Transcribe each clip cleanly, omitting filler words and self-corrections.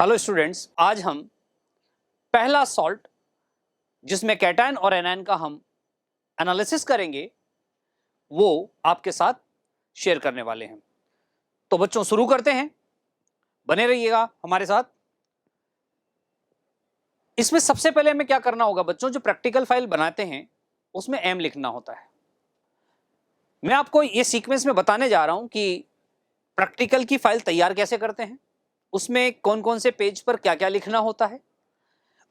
Hello students, आज हम पहला सॉल्ट जिसमें कैटायन और एनायन का हम एनालिसिस करेंगे वो आपके साथ शेयर करने वाले हैं। तो बच्चों शुरू करते हैं, बने रहिएगा हमारे साथ। इसमें सबसे पहले हमें क्या करना होगा बच्चों, जो प्रैक्टिकल फाइल बनाते हैं उसमें एम लिखना होता है। मैं आपको ये सीक्वेंस में बताने जा रहा हूं कि प्रैक्टिकल की फाइल तैयार कैसे करते हैं, उसमें कौन कौन से पेज पर क्या क्या लिखना होता है,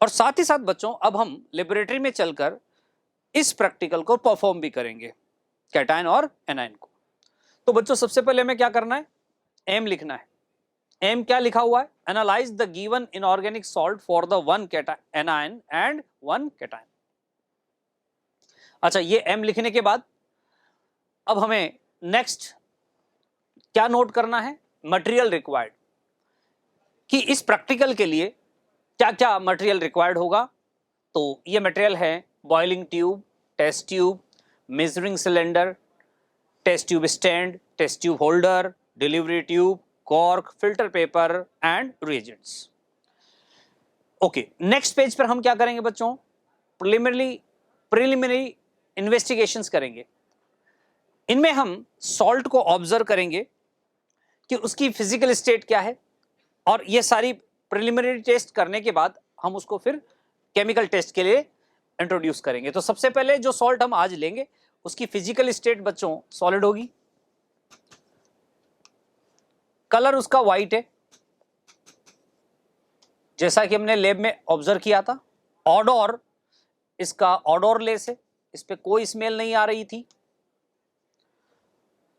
और साथ ही साथ बच्चों अब हम लेबोरेटरी में चलकर इस प्रैक्टिकल को परफॉर्म भी करेंगे, कैटायन और एनायन को। तो बच्चों सबसे पहले हमें क्या करना है, एम लिखना है। एम क्या लिखा हुआ है, analyse the given inorganic salt for the one anion and one cation. अच्छा, ये एम लिखने के बाद अब हमें नेक्स्ट क्या नोट करना है, मटेरियल रिक्वायर्ड, कि इस प्रैक्टिकल के लिए क्या क्या मटेरियल रिक्वायर्ड होगा। तो ये मटेरियल है boiling tube, test tube, measuring cylinder, test tube stand, test tube holder, delivery tube, cork, filter paper and reagents. Okay, next page पर हम क्या करेंगे बच्चों, प्रिलिमिनरी इन्वेस्टिगेशंस करेंगे। इनमें हम सॉल्ट को ऑब्जर्व करेंगे कि उसकी फिजिकल स्टेट क्या है, और ये सारी प्रिलिमिनरी टेस्ट करने के बाद हम उसको फिर केमिकल टेस्ट के लिए इंट्रोड्यूस करेंगे। तो सबसे पहले जो सॉल्ट हम आज लेंगे उसकी फिजिकल स्टेट बच्चों सॉलिड होगी, कलर उसका व्हाइट है जैसा कि हमने लैब में ऑब्जर्व किया था। ऑडोर इसका ऑडोरलेस है, इस पे कोई स्मेल नहीं आ रही थी।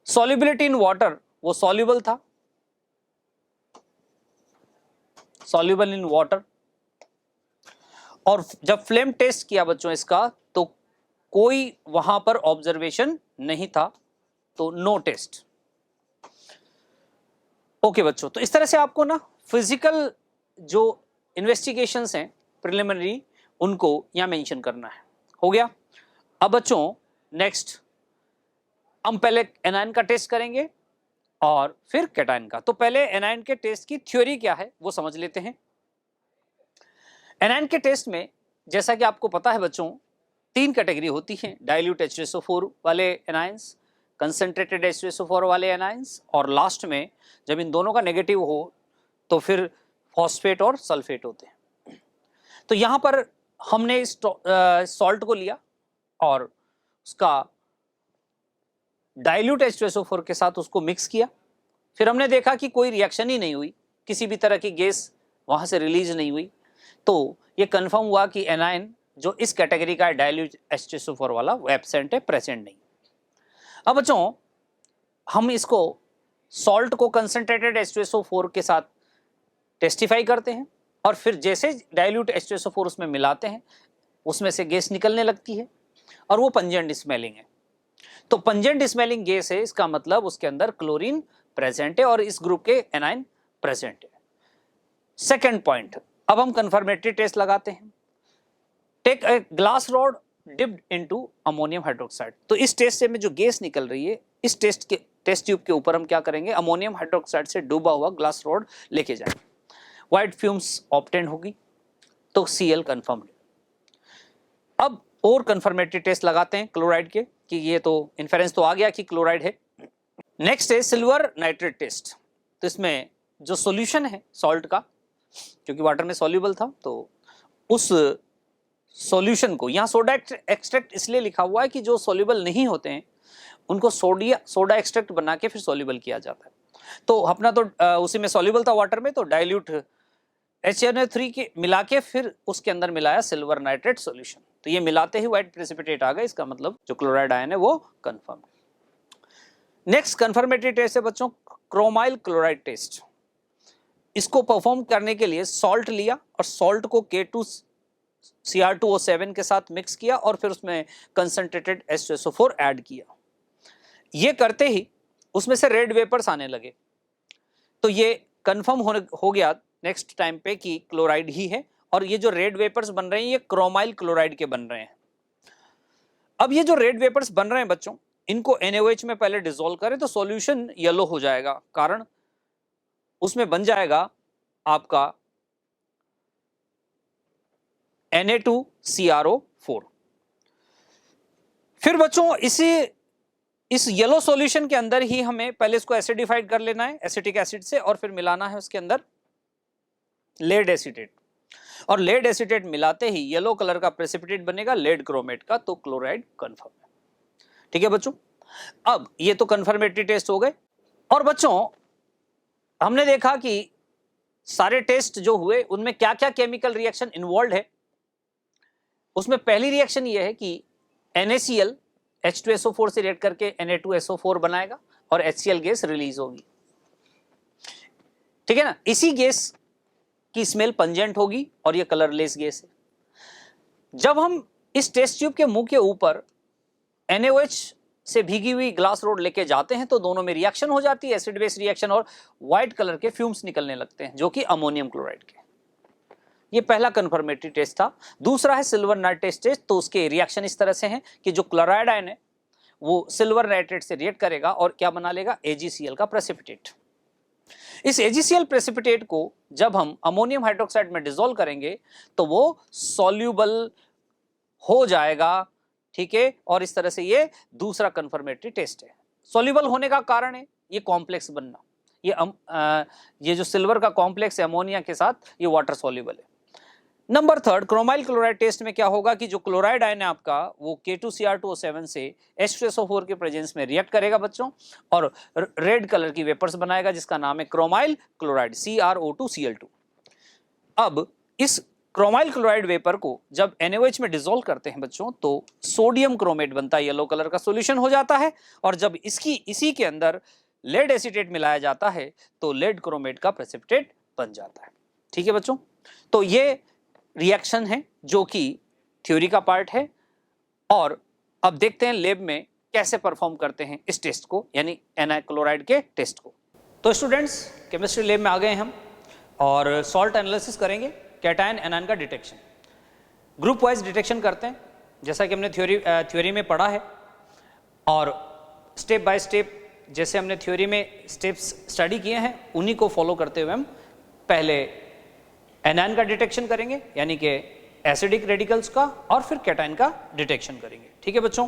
सॉल्युबिलिटी इन वाटर, वो सॉल्युबल था, सॉल्युबल इन वाटर। और जब फ्लेम टेस्ट किया बच्चों इसका, तो कोई वहां पर ऑब्जर्वेशन नहीं था, तो नो टेस्ट। ओके बच्चों, तो इस तरह से आपको ना फिजिकल जो इन्वेस्टिगेशंस हैं प्रिलिमिनरी, उनको यहां मेंशन करना है। हो गया। अब बच्चों नेक्स्ट हम पहले एनायन का टेस्ट करेंगे और फिर कैटायन का। तो पहले एनायन के टेस्ट की थ्योरी क्या है वो समझ लेते हैं। एनायन के टेस्ट में जैसा कि आपको पता है बच्चों, तीन कैटेगरी होती हैं, डाइल्यूट H2SO4 वाले एनायंस, कंसंट्रेटेड H2SO4 वाले एनायंस, और लास्ट में जब इन दोनों का नेगेटिव हो तो फिर फॉस्फेट और सल्फेट होते हैं। तो यहां पर हमने इस सॉल्ट को लिया और उसका डाइल्यूट H2SO4 के साथ उसको मिक्स किया। फिर हमने देखा कि कोई रिएक्शन ही नहीं हुई, किसी भी तरह की गैस वहां से रिलीज नहीं हुई। तो ये कंफर्म हुआ कि एनायन जो इस कैटेगरी का है डाइल्यूट H2SO4 वाला, वो एब्सेंट है, प्रेजेंट नहीं। अब बच्चों हम इसको सॉल्ट को कंसंट्रेटेड H2SO4 के साथ टेस्टिफाई करते हैं, और फिर जैसे डाइल्यूट H2SO4 उसमें मिलाते हैं उसमें से गैस निकलने लगती है, और वो पंजेंट स्मेलिंग है। तो पंजेंट स्मेलिंग गैस है, इसका मतलब उसके अंदर क्लोरीन प्रेजेंट है और इस ग्रुप के एनायन प्रेजेंट है। सेकेंड पॉइंट, अब हम कंफर्मेटरी टेस्ट लगाते हैं। Take a glass rod dipped into ammonium hydroxide. तो इस टेस्ट से में जो गैस निकल रही है, इस टेस्ट ट्यूब के ऊपर हम क्या करेंगे, अमोनियम हाइड्रोक्साइड से डूबा हुआ ग्लास रॉड लेके जाएंगे। व्हाइट फ्यूम्स ऑब्टेन होगी, तो Cl कंफर्म्ड। अब और कंफर्मेटरी टेस्ट लगाते हैं क्लोराइड के, कि ये तो इन्फेरेंस तो आ गया कि क्लोराइड है। नेक्स्ट है सिल्वर नाइट्रेट टेस्ट। तो इसमें जो सॉल्यूशन है सॉल्ट का, क्योंकि वाटर में सॉल्युबल था, तो उस सॉल्यूशन को, यहाँ सोडा एक्सट्रैक्ट इसलिए लिखा हुआ है कि जो सॉल्युबल नहीं होते हैं उनको सोडा एक्सट्रैक्ट बना के फिर सॉल्युबल किया जाता है। तो अपना तो उसी में सॉल्युबल था वाटर में, तो डाइल्यूट HNO3 के मिला के फिर उसके अंदर मिलाया सिल्वर नाइट्रेट सॉल्यूशन। तो ये मिलाते ही व्हाइट प्रेसिपिटेट आ गया, इसका मतलब जो क्लोराइड आयन है वो कंफर्म। नेक्स्ट कंफर्मेटरी टेस्ट है बच्चों क्रोमाइल क्लोराइड टेस्ट। इसको परफॉर्म करने के लिए सॉल्ट लिया और सॉल्ट को K2Cr2O7 के साथ मिक्स किया और फिर उसमें कंसंट्रेटेड H2SO4 ऐड किया। ये करते ही उसमें से रेड वेपर्स आने लगे, तो ये कंफर्म हो गया नेक्स्ट टाइम पे कि क्लोराइड ही है, और ये जो रेड वेपर्स बन रहे हैं ये क्रोमाइल क्लोराइड के बन रहे हैं। अब ये जो रेड वेपर्स बन रहे हैं बच्चों, इनको NaOH में पहले डिसॉल्व करें तो सॉल्यूशन येलो हो जाएगा, कारण उसमें बन जाएगा आपका Na2CrO4। फिर बच्चों इस येलो सॉल्यूशन के अंदर ही हमें पहले इसको एसिडिफाइड कर लेना है एसिटिक एसिड से, और फिर मिलाना है उसके अंदर लेड एसीटेट, और लेड एसीटेट मिलाते ही येलो कलर का प्रेसिपिटेट बनेगा लेड क्रोमेट का, तो क्लोराइड कंफर्म है। ठीक है बच्चों, अब ये तो कंफर्मेटरी टेस्ट हो गए। और बच्चों हमने देखा कि सारे टेस्ट जो हुए उनमें क्या क्या केमिकल रिएक्शन इन्वॉल्व है। उसमें पहली रिएक्शन ये है कि NaCl H2SO4 से रिएक्ट करके Na2SO4 बनाएगा और HCl गैस रिलीज होगी। ठीक है ना, इसी गैस की स्मेल पंजेंट होगी और ये कलरलेस गैस है। जब हम इस टेस्ट ट्यूब के मुंह के ऊपर NaOH से भीगी हुई ग्लास रोड लेके जाते हैं तो दोनों में रिएक्शन हो जाती है, एसिड बेस रिएक्शन, और व्हाइट कलर के फ्यूम्स निकलने लगते हैं जो कि अमोनियम क्लोराइड के। ये पहला कंफर्मेटरी टेस्ट था। दूसरा है सिल्वर नाइट्रेट टेस्ट, तो उसके रिएक्शन इस तरह से हैं कि जो क्लोराइड आयन है वो सिल्वर नाइट्रेट से रिएक्ट करेगा और क्या बना लेगा, AgCl का प्रेसिपिटेट। इस AgCl प्रेसिपिटेट को जब हम अमोनियम हाइड्रोक्साइड में डिसॉल्व करेंगे तो वो सॉल्यूबल हो जाएगा। ठीक है, और इस तरह से ये दूसरा कंफर्मेटरी टेस्ट है। सॉल्यूबल होने का कारण है ये कॉम्प्लेक्स बनना, ये जो सिल्वर का कॉम्प्लेक्स है अमोनिया के साथ, ये वाटर सॉल्यूबल है। Number third, chromyl chloride test में क्या होगा कि जो क्लोराइड आयन है आपका वो K2Cr2O7 से H2SO4 के प्रेजेंस में रिएक्ट करेगा बच्चों, और रेड कलर की वेपर्स बनाएगा जिसका नाम है क्रोमाइल क्लोराइड CrO2Cl2। अब इस क्रोमाइल क्लोराइड वेपर को जब NaOH में डिसॉल्व करते हैं बच्चों तो सोडियम क्रोमेट बनता है, येलो कलर का सॉल्यूशन हो जाता है, और जब इसी के अंदर लेड एसीटेट मिलाया जाता है तो लेड क्रोमेट का प्रेसिपिटेट बन जाता है। ठीक है बच्चों, तो ये रिएक्शन है जो कि थ्योरी का पार्ट है, और अब देखते हैं लैब में कैसे परफॉर्म करते हैं इस टेस्ट को, यानी Na क्लोराइड के टेस्ट को। तो स्टूडेंट्स केमिस्ट्री लैब में आ गए हम और सॉल्ट एनालिसिस करेंगे, कैटायन एनायन का डिटेक्शन, ग्रुप वाइज डिटेक्शन करते हैं जैसा कि हमने थ्योरी में पढ़ा है, और स्टेप बाय स्टेप जैसे हमने थ्योरी में स्टेप्स स्टडी किए हैं उन्हीं को फॉलो करते हुए हम पहले एनायन का डिटेक्शन करेंगे यानी कि एसिडिक रेडिकल्स का, और फिर कैटायन का डिटेक्शन करेंगे। ठीक है बच्चों,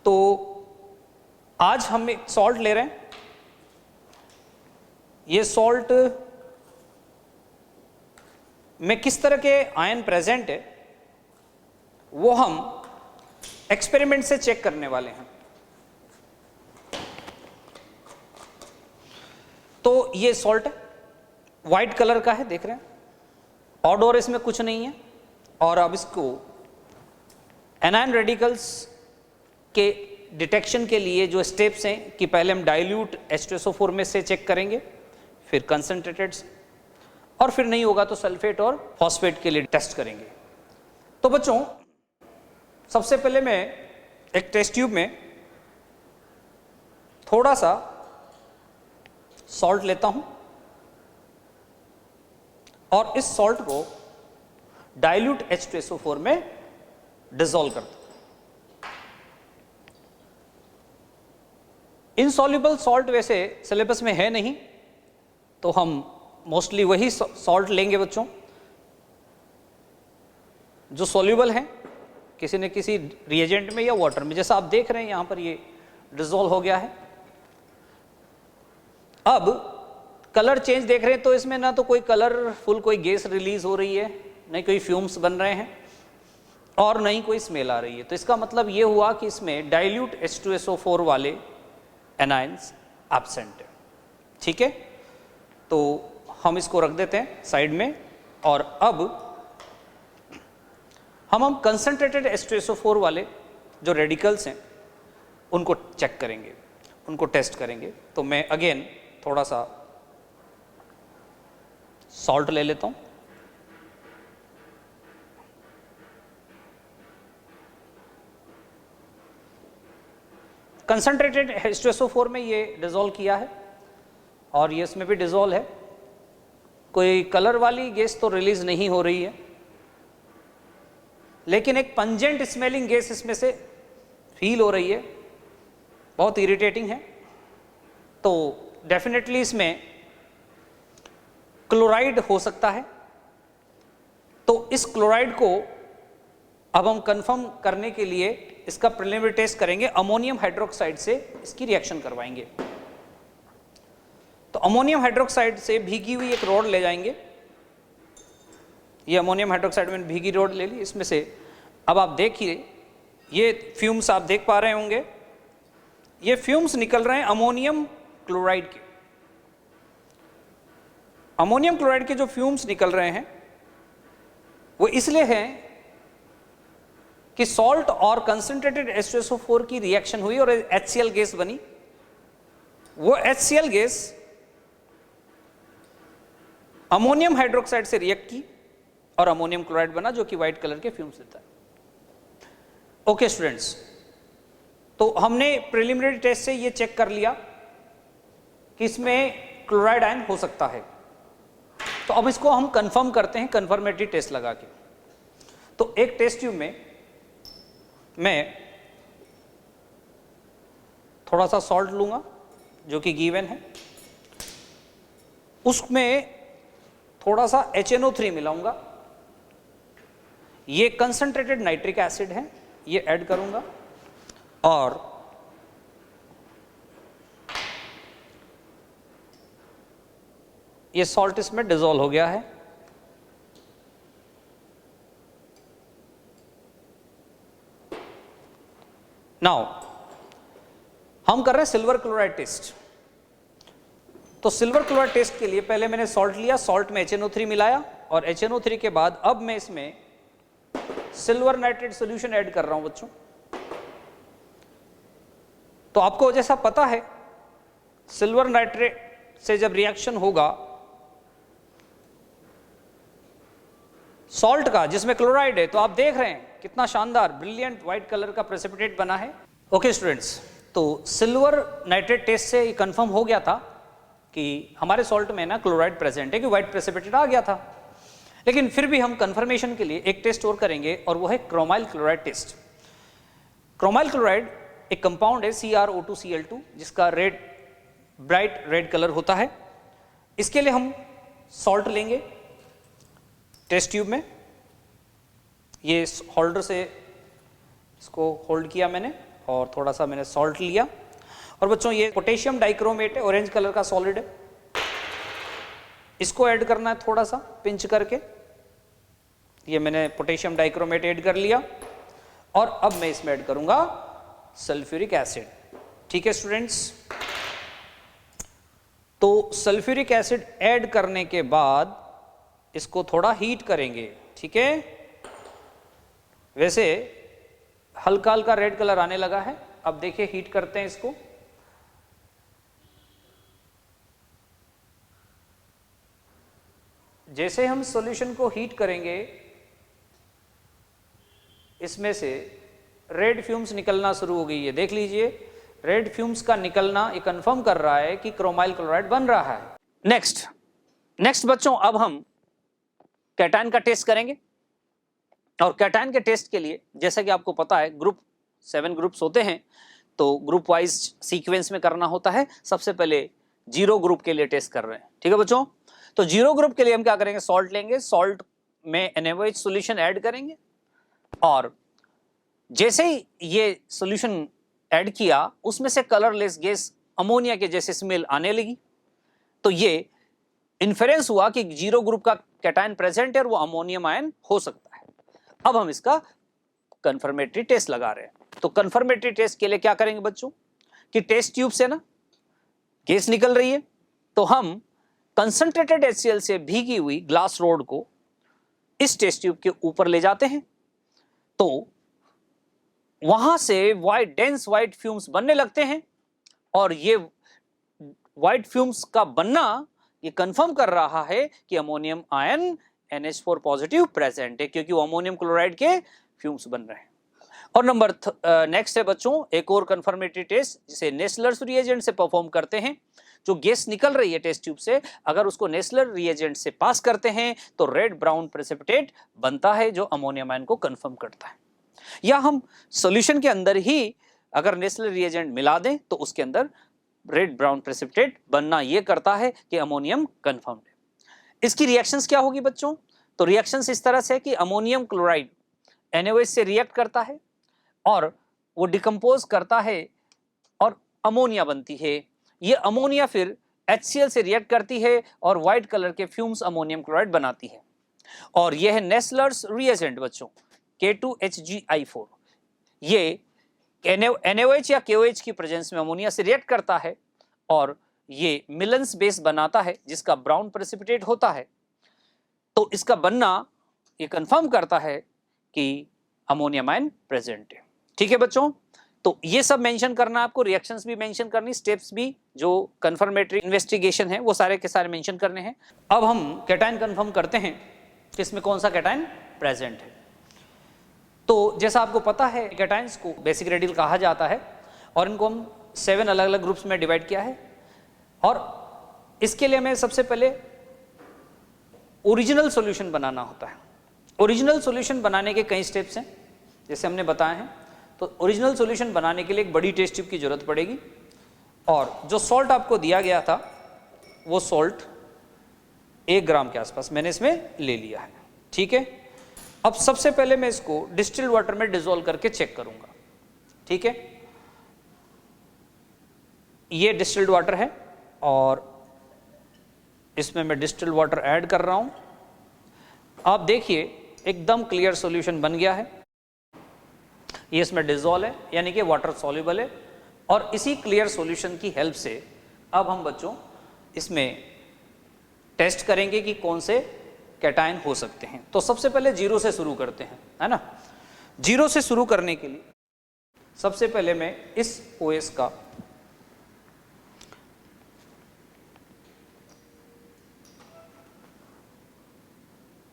तो आज हम एक सॉल्ट ले रहे हैं। ये सॉल्ट में किस तरह के आयन प्रेजेंट है वो हम एक्सपेरिमेंट से चेक करने वाले हैं। तो ये सॉल्ट है, व्हाइट कलर का है, देख रहे हैं, ऑडोर इसमें कुछ नहीं है। और अब इसको एनायन रेडिकल्स के डिटेक्शन के लिए जो स्टेप्स हैं कि पहले हम डाइल्यूट H2SO4 में से चेक करेंगे, फिर कंसंट्रेटेड से, और फिर नहीं होगा तो सल्फेट और फॉस्फेट के लिए टेस्ट करेंगे। तो बच्चों सबसे पहले मैं एक टेस्ट ट्यूब में थोड़ा सा सॉल्ट लेता हूं और इस सॉल्ट को डाइल्यूट H2SO4 में डिसॉल्व करता हूं। इनसॉल्युबल सॉल्ट वैसे सिलेबस में है नहीं, तो हम मोस्टली वही सॉल्ट लेंगे बच्चों जो सॉल्युबल है किसी न किसी रिएजेंट में या वाटर में। जैसा आप देख रहे हैं यहां पर ये डिसॉल्व हो गया है। अब कलर चेंज देख रहे हैं तो इसमें ना तो कोई कलरफुल कोई गैस रिलीज हो रही है, नहीं कोई फ्यूम्स बन रहे हैं, और नहीं कोई स्मेल आ रही है। तो इसका मतलब ये हुआ कि इसमें डाइल्यूट H2SO4 वाले एनायंस एब्सेंट है। ठीक है, तो हम इसको रख देते हैं साइड में, और अब हम कंसंट्रेटेड H2SO4 वाले जो रेडिकल्स हैं उनको चेक करेंगे, उनको टेस्ट करेंगे। तो मैं अगेन थोड़ा सा सॉल्ट ले लेता हूं। कंसंट्रेटेड H2SO4 में ये डिसॉल्व किया है और ये इसमें भी डिसॉल्व है। कोई कलर वाली गैस तो रिलीज नहीं हो रही है, लेकिन एक पंजेंट स्मेलिंग गैस इसमें से फील हो रही है, बहुत इरिटेटिंग है। तो डेफिनेटली इसमें क्लोराइड हो सकता है। तो इस क्लोराइड को अब हम कंफर्म करने के लिए इसका प्रिलिमिनरी टेस्ट करेंगे, अमोनियम हाइड्रोक्साइड से इसकी रिएक्शन करवाएंगे। तो अमोनियम हाइड्रोक्साइड से भीगी हुई एक रॉड ले जाएंगे, ये अमोनियम हाइड्रोक्साइड में भीगी रॉड ले ली, इसमें से अब आप देखिए ये फ्यूम्स आप देख पा रहे होंगे, ये फ्यूम्स निकल रहे हैं अमोनियम क्लोराइड के। अमोनियम क्लोराइड के जो फ्यूम्स निकल रहे हैं वो इसलिए हैं कि सॉल्ट और कंसंट्रेटेड H2SO4 की रिएक्शन हुई और HCl गैस बनी। वो HCl गैस अमोनियम हाइड्रोक्साइड से रिएक्ट की और अमोनियम क्लोराइड बना, जो कि व्हाइट कलर के फ्यूम्स देता है। ओके स्टूडेंट्स, तो हमने प्रिलिमिनरी टेस्ट से ये चेक कर लिया कि इसमें क्लोराइड आयन हो सकता है। तो अब इसको हम कंफर्म करते हैं कंफर्मेटरी टेस्ट लगा के। तो एक टेस्ट ट्यूब में मैं थोड़ा सा सॉल्ट लूंगा जो कि गिवन है, उसमें थोड़ा सा HNO3 मिलाऊंगा, ये कंसंट्रेटेड नाइट्रिक एसिड है, ये ऐड करूंगा और ये सॉल्ट इसमें डिसॉल्व हो गया है। नाउ हम कर रहे हैं सिल्वर क्लोराइड टेस्ट। तो सिल्वर क्लोराइड टेस्ट के लिए पहले मैंने सॉल्ट लिया, सॉल्ट में HNO3 मिलाया और HNO3 के बाद अब मैं इसमें सिल्वर नाइट्रेट सॉल्यूशन ऐड कर रहा हूं बच्चों। तो आपको जैसा पता है सिल्वर नाइट्रेट से जब रिएक्शन होगा सॉल्ट का जिसमें क्लोराइड है, तो आप देख रहे हैं कितना शानदार ब्रिलियंट व्हाइट कलर का प्रेसिपिटेट बना है। ओके स्टूडेंट्स, तो सिल्वर नाइट्रेट टेस्ट से ये कंफर्म हो गया था कि हमारे सॉल्ट में ना क्लोराइड प्रेजेंट है, कि व्हाइट प्रेसिपिटेट आ गया था। लेकिन फिर भी हम कंफर्मेशन के लिए एक टेस्ट और करेंगे और वो है chromyl chloride test. Chromyl chloride एक कंपाउंड है CrO2Cl2 जिसका रेड ब्राइट रेड कलर होता है। इसके लिए हम सॉल्ट लेंगे टेस्ट ट्यूब में, ये होल्डर से इसको होल्ड किया मैंने और थोड़ा सा मैंने सॉल्ट लिया। और बच्चों ये पोटेशियम डाइक्रोमेट है, ऑरेंज कलर का सॉलिड है, इसको ऐड करना है थोड़ा सा पिंच करके। ये मैंने पोटेशियम डाइक्रोमेट ऐड कर लिया और अब मैं इसमें ऐड करूंगा सल्फ्यूरिक एसिड। ठीक है स्टूडेंट्स, तो सल्फ्यूरिक एसिड ऐड करने के बाद इसको थोड़ा हीट करेंगे। ठीक है, वैसे हल्का हल्का रेड कलर आने लगा है, अब देखिए हीट करते हैं इसको। जैसे हम सॉल्यूशन को हीट करेंगे इसमें से रेड फ्यूम्स निकलना शुरू हो गई है। देख लीजिए रेड फ्यूम्स का निकलना ये कंफर्म कर रहा है कि क्रोमाइल क्लोराइड बन रहा है। नेक्स्ट बच्चों, अब हम कैटायन का टेस्ट करेंगे और कैटायन के टेस्ट के लिए जैसा कि आपको पता है 7 ग्रुप्स होते हैं, तो ग्रुप वाइज सीक्वेंस में करना होता है। सबसे पहले 0 ग्रुप के लिए टेस्ट कर रहे हैं। ठीक है बच्चों, तो 0 ग्रुप के लिए हम क्या करेंगे, सॉल्ट लेंगे, सॉल्ट में NaOH सॉल्यूशन ऐड करेंगे और जैसे ही ये सॉल्यूशन ऐड किया उसमें से कलरलेस गैस अमोनिया के जैसे स्मेल आने लगी। तो ये इन्फेरेंस हुआ कि 0 ग्रुप का कैटायन प्रेजेंट है और वो अमोनियम आयन हो सकता है। अब हम इसका कंफर्मेटरी टेस्ट लगा रहे हैं। तो कंफर्मेटरी टेस्ट के लिए क्या करेंगे बच्चों कि टेस्ट ट्यूब से ना गैस निकल रही है, तो हम कंसंट्रेटेड HCl से भीगी हुई ग्लास रोड को इस टेस्ट ट्यूब के ऊपर ले जाते हैं। तो वहां से डेंस व्हाइट फ्यूम्स बनने लगते हैं और ये व्हाइट फ्यूम्स का बनना ये कंफर्म कर रहा है कि ammonium ion NH4 positive present है, क्योंकि वो अमोनियम क्लोराइड के फ्यूम्स बन रहे हैं। और नंबर नेक्स्ट है बच्चों एक और कंफर्मेटरी टेस्ट जिसे नेस्लर्स रिएजेंट से परफॉर्म करते हैं। जो गैस निकल रही है टेस्ट ट्यूब से, अगर उसको नेस्लर रिएजेंट से पास करते हैं तो रेड ब्राउन प्रेसिपिटेट बनता है जो अमोनियम आयन को कंफर्म करता है। या हम सॉल्यूशन के अंदर ही अगर नेस्लर रिएजेंट मिला दें तो उसके अंदर रेड ब्राउन प्रेसिपिटेट बनना ये करता है कि अमोनियम कंफर्म्ड है। इसकी रिएक्शंस क्या होगी बच्चों, तो रिएक्शंस इस तरह से कि अमोनियम क्लोराइड NaOH से रिएक्ट करता है और वो डिकम्पोज करता है और अमोनिया बनती है। ये अमोनिया फिर HCl से रिएक्ट करती है और व्हाइट कलर के फ्यूम्स अमोनियम क्लोराइड बनाती है। और यह है नेस्लर्स रिएजेंट बच्चों, K2HgI4। ये NaOH या KOH की प्रेजेंस में अमोनिया से रिएक्ट करता है और ये मिलन्स बेस बनाता है जिसका ब्राउन प्रेसिपिटेट होता है। तो इसका बनना ये कंफर्म करता है कि अमोनियम आयन प्रेजेंट है। ठीक है बच्चों, तो ये सब मेंशन करना आपको, रिएक्शंस भी मेंशन करनी, स्टेप्स भी जो कंफर्मेटरी इन्वेस्टिगेशन है वो सारे के सारे मेंशन करने हैं। अब हम कैटायन कंफर्म करते हैं कि इसमें कौन सा कैटायन प्रेजेंट है। तो जैसा आपको पता है कैटायंस को बेसिक रेडियल कहा जाता है और इनको हम 7 अलग अलग ग्रुप्स में डिवाइड किया है। और इसके लिए हमें सबसे पहले ओरिजिनल सॉल्यूशन बनाना होता है। ओरिजिनल सॉल्यूशन बनाने के कई स्टेप्स हैं जैसे हमने बताए हैं। तो ओरिजिनल सॉल्यूशन बनाने के लिए एक बड़ी टेस्ट ट्यूब की जरूरत पड़ेगी और जो सॉल्ट आपको दिया गया था वो सॉल्ट 1 ग्राम के आसपास मैंने इसमें ले लिया है। ठीक है, अब सबसे पहले मैं इसको डिस्टिल्ड वाटर में डिसॉल्व करके चेक करूंगा। ठीक है, ये डिस्टिल्ड वाटर है और इसमें मैं डिस्टिल्ड वाटर ऐड कर रहा हूं। आप देखिए एकदम क्लियर सॉल्यूशन बन गया है। ये इसमें डिसॉल्व है यानी कि वाटर सॉल्युबल है। और इसी क्लियर सॉल्यूशन की हेल्प से अब हम बच्चों इसमें टेस्ट करेंगे कि कौन से कैटायन हो सकते हैं। तो सबसे पहले 0 से शुरू करते हैं, है ना। 0 से शुरू करने के लिए सबसे पहले मैं इस OS का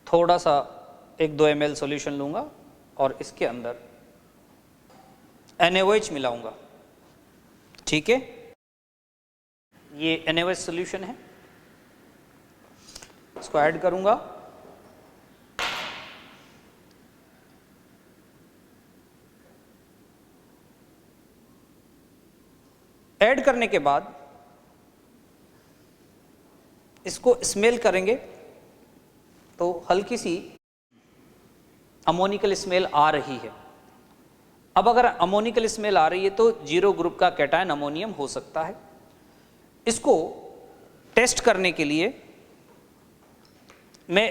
थोड़ा सा 1-2 ml सॉल्यूशन लूंगा और इसके अंदर NaOH मिलाऊंगा। ठीक है, ये NaOH सॉल्यूशन है, इसको ऐड करूंगा। ऐड करने के बाद इसको स्मेल करेंगे तो हल्की सी अमोनिकल स्मेल आ रही है। अब अगर अमोनिकल स्मेल आ रही है तो 0 ग्रुप का कैटायन अमोनियम हो सकता है। इसको टेस्ट करने के लिए मैं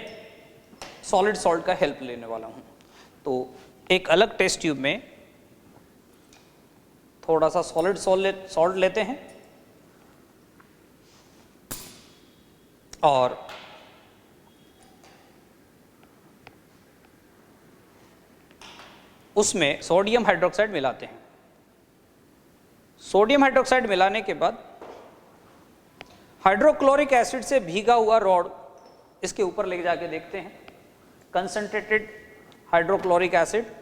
सॉलिड सॉल्ट का हेल्प लेने वाला हूं। तो एक अलग टेस्ट ट्यूब में थोड़ा सा सॉलिड सॉल्ट लेते हैं और उसमें सोडियम हाइड्रोक्साइड मिलाते हैं। सोडियम हाइड्रोक्साइड मिलाने के बाद हाइड्रोक्लोरिक एसिड से भीगा हुआ रॉड इसके ऊपर ले जाके देखते हैं। कंसंट्रेटेड हाइड्रोक्लोरिक एसिड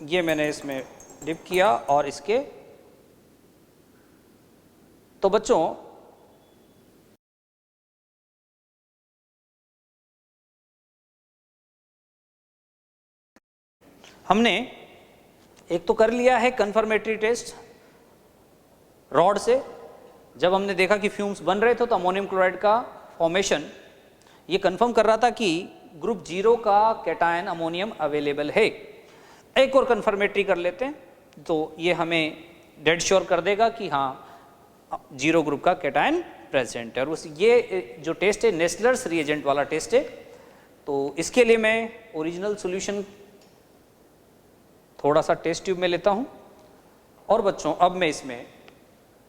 ये मैंने इसमें डिप किया और इसके तो बच्चों हमने एक तो कर लिया है कंफर्मेटरी टेस्ट रॉड से। जब हमने देखा कि फ्यूम्स बन रहे थे तो अमोनियम क्लोराइड का फॉर्मेशन ये कंफर्म कर रहा था कि ग्रुप 0 का कैटायन अमोनियम अवेलेबल है। एक और कंफर्मेटरी कर लेते हैं तो ये हमें डेड श्योर कर देगा कि हाँ 0 ग्रुप का कैटायन प्रेजेंट है। और उस ये जो टेस्ट है नेस्लर्स रिएजेंट वाला टेस्ट है। तो इसके लिए मैं ओरिजिनल सॉल्यूशन थोड़ा सा टेस्ट ट्यूब में लेता हूं और बच्चों अब मैं इसमें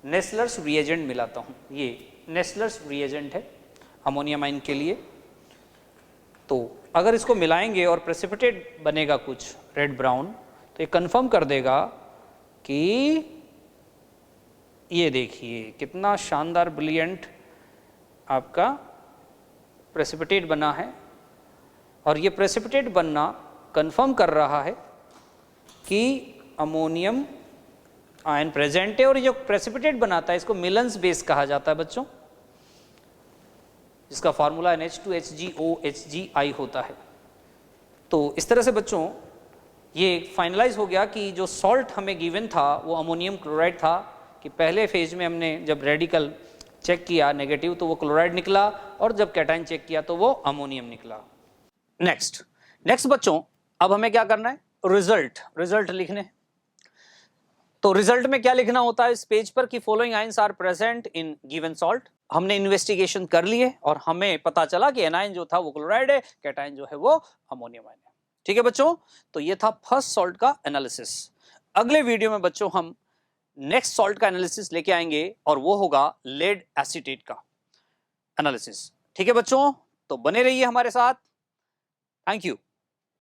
नेस्लर्स रिएजेंट मिलाता हूं। ये नेस्लर्स रिएजेंट है अमोनियम आयन के लिए। तो अगर इसको मिलाएंगे और प्रेसिपिटेट बनेगा कुछ रेड ब्राउन तो ये कंफर्म कर देगा कि ये देखिए कितना शानदार ब्रिलियंट आपका प्रेसिपिटेट बना है। और ये प्रेसिपिटेट बनना कंफर्म कर रहा है कि अमोनियम आयन प्रेजेंट है। और ये जो प्रेसिपिटेट बनाता है इसको मिलन्स बेस कहा जाता है बच्चों, जिसका फार्मूला NH2HgOHgI होता है। तो इस तरह से बच्चों ये फाइनलाइज हो गया कि जो सॉल्ट हमें गिवन था वो अमोनियम क्लोराइड था कि पहले फेज में हमने जब रेडिकल चेक किया नेगेटिव तो वो क्लोराइड निकला, और जब कैटाइन चेक किया तो वो अमोनियम निकला। नेक्स्ट बच्चों, अब हमें क्या करना है, रिजल्ट लिखने। तो रिजल्ट में क्या लिखना होता है इस पेज पर कि following ions are present in given salt. हमने इन्वेस्टिगेशन कर लिए और हमें पता चला कि एनायन जो था वो क्लोराइड है, कैटायन जो है वो अमोनियम आयन है। ठीक है बच्चों, तो ये था फर्स्ट सॉल्ट का एनालिसिस। अगले वीडियो में बच्चों हम नेक्स्ट सॉल्ट का एनालिसिस लेके आएंगे और वो होगा लेड एसीटेट का एनालिसिस। ठीक है बच्चों, तो बने रहिए हमारे साथ। Thank you.